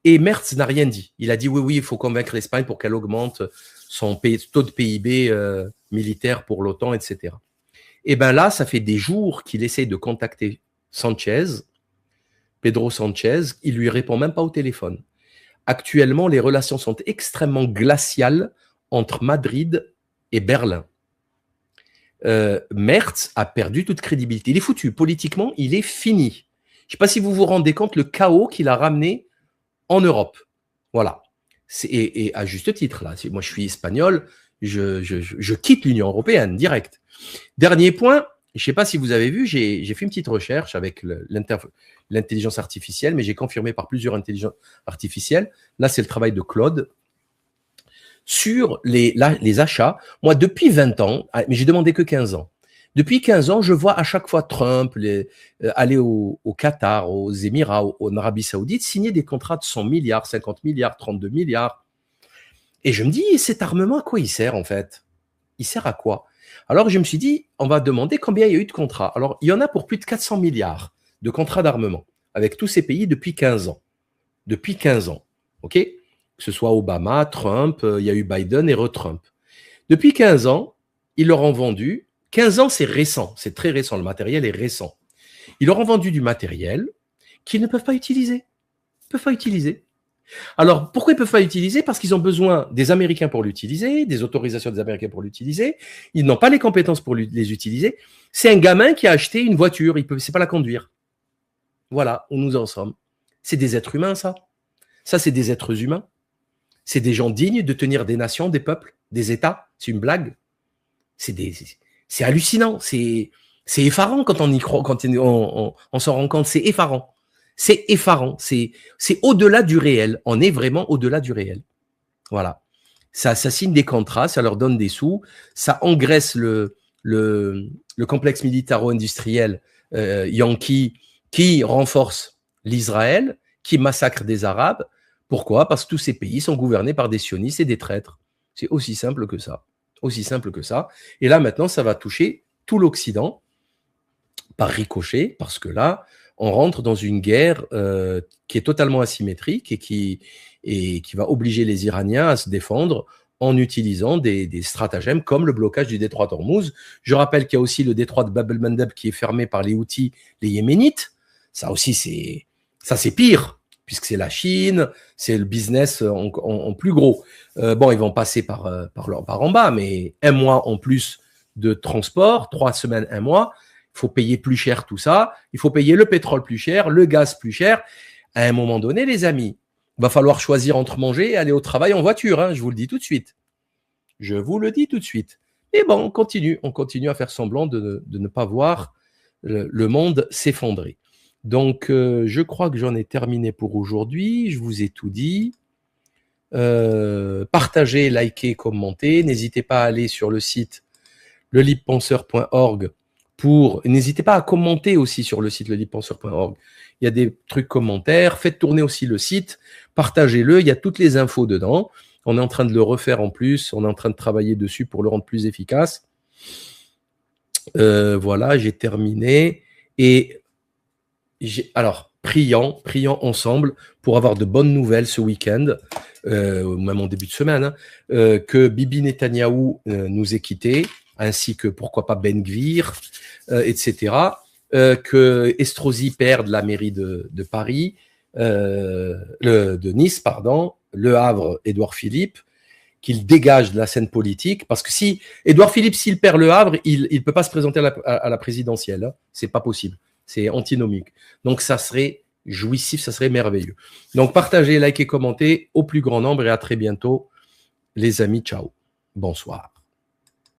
Et Merz n'a rien dit. Il a dit oui, il faut convaincre l'Espagne pour qu'elle augmente son taux de PIB militaire pour l'OTAN, etc. Et bien là, ça fait des jours qu'il essaye de contacter Pedro Sanchez. Il lui répond même pas au téléphone. Actuellement, les relations sont extrêmement glaciales entre Madrid et Berlin. Merz a perdu toute crédibilité. Il est foutu. Politiquement, il est fini. Je ne sais pas si vous vous rendez compte le chaos qu'il a ramené en Europe. Voilà. Et à juste titre, là. Moi, je suis espagnol, je quitte l'Union européenne, direct. Dernier point, je ne sais pas si vous avez vu, j'ai fait une petite recherche avec l'intelligence artificielle, mais j'ai confirmé par plusieurs intelligences artificielles. Là, c'est le travail de Claude. Sur les achats, moi, depuis 20 ans, mais j'ai demandé que 15 ans, depuis 15 ans, je vois à chaque fois Trump aller au Qatar, aux Émirats, en Arabie Saoudite, signer des contrats de 100 milliards, 50 milliards, 32 milliards. Et je me dis, cet armement, à quoi il sert en fait? Il sert à quoi? Alors, je me suis dit, on va demander combien il y a eu de contrats. Alors, il y en a pour plus de 400 milliards de contrats d'armement avec tous ces pays depuis 15 ans. Depuis 15 ans, ok? Que ce soit Obama, Trump, il y a eu Biden et re-Trump. Depuis 15 ans, ils leur ont vendu. 15 ans, c'est récent, c'est très récent, le matériel est récent. Ils leur ont vendu du matériel qu'ils ne peuvent pas utiliser. Ils ne peuvent pas utiliser. Alors, pourquoi ils ne peuvent pas l'utiliser? Parce qu'ils ont besoin des Américains pour l'utiliser, des autorisations des Américains pour l'utiliser. Ils n'ont pas les compétences pour les utiliser. C'est un gamin qui a acheté une voiture, il ne sait pas la conduire. Voilà où nous en sommes. C'est des êtres humains, ça. Ça, c'est des êtres humains. C'est des gens dignes de tenir des nations, des peuples, des États. C'est une blague. C'est hallucinant. C'est effarant quand on y croit, quand on s'en rend compte. C'est effarant. C'est effarant. C'est au-delà du réel. On est vraiment au-delà du réel. Voilà. Ça signe des contrats, ça leur donne des sous, ça engraisse le complexe militaro-industriel yankee qui renforce l'Israël, qui massacre des Arabes. Pourquoi? Parce que tous ces pays sont gouvernés par des sionistes et des traîtres. C'est aussi simple que ça. Aussi simple que ça. Et là, maintenant, ça va toucher tout l'Occident par ricochet, parce que là, on rentre dans une guerre qui est totalement asymétrique et qui va obliger les Iraniens à se défendre en utilisant des stratagèmes comme le blocage du détroit d'Ormuz. Je rappelle qu'il y a aussi le détroit de Bab el-Mandeb qui est fermé par les Houthis, les Yéménites. Ça aussi, c'est pire, puisque c'est la Chine, c'est le business en plus gros. Bon, ils vont passer par en bas, mais un mois en plus de transport, 3 semaines, un mois, il faut payer plus cher tout ça, il faut payer le pétrole plus cher, le gaz plus cher. À un moment donné, les amis, il va falloir choisir entre manger et aller au travail en voiture, hein, je vous le dis tout de suite. Je vous le dis tout de suite. Et bon, on continue à faire semblant de ne pas voir le monde s'effondrer. Donc, je crois que j'en ai terminé pour aujourd'hui. Je vous ai tout dit. Partagez, likez, commentez. N'hésitez pas à aller sur le site lelibepenseur.org n'hésitez pas à commenter aussi sur le site lelibepenseur.org. Il y a des trucs commentaires. Faites tourner aussi le site. Partagez-le. Il y a toutes les infos dedans. On est en train de le refaire en plus. On est en train de travailler dessus pour le rendre plus efficace. Voilà, j'ai terminé. Et alors, prions ensemble pour avoir de bonnes nouvelles ce week-end, même en début de semaine, hein, que Bibi Netanyahou nous ait quittés, ainsi que pourquoi pas Ben Gvir, etc. Que Estrosi perde la mairie de Paris, de Nice, pardon, Le Havre, Édouard Philippe, qu'il dégage de la scène politique, parce que si Édouard Philippe, s'il perd le Havre, il ne peut pas se présenter à la présidentielle. Hein. C'est pas possible. C'est antinomique. Donc, ça serait jouissif, ça serait merveilleux. Donc, partagez, likez, commentez au plus grand nombre et à très bientôt, les amis. Ciao. Bonsoir.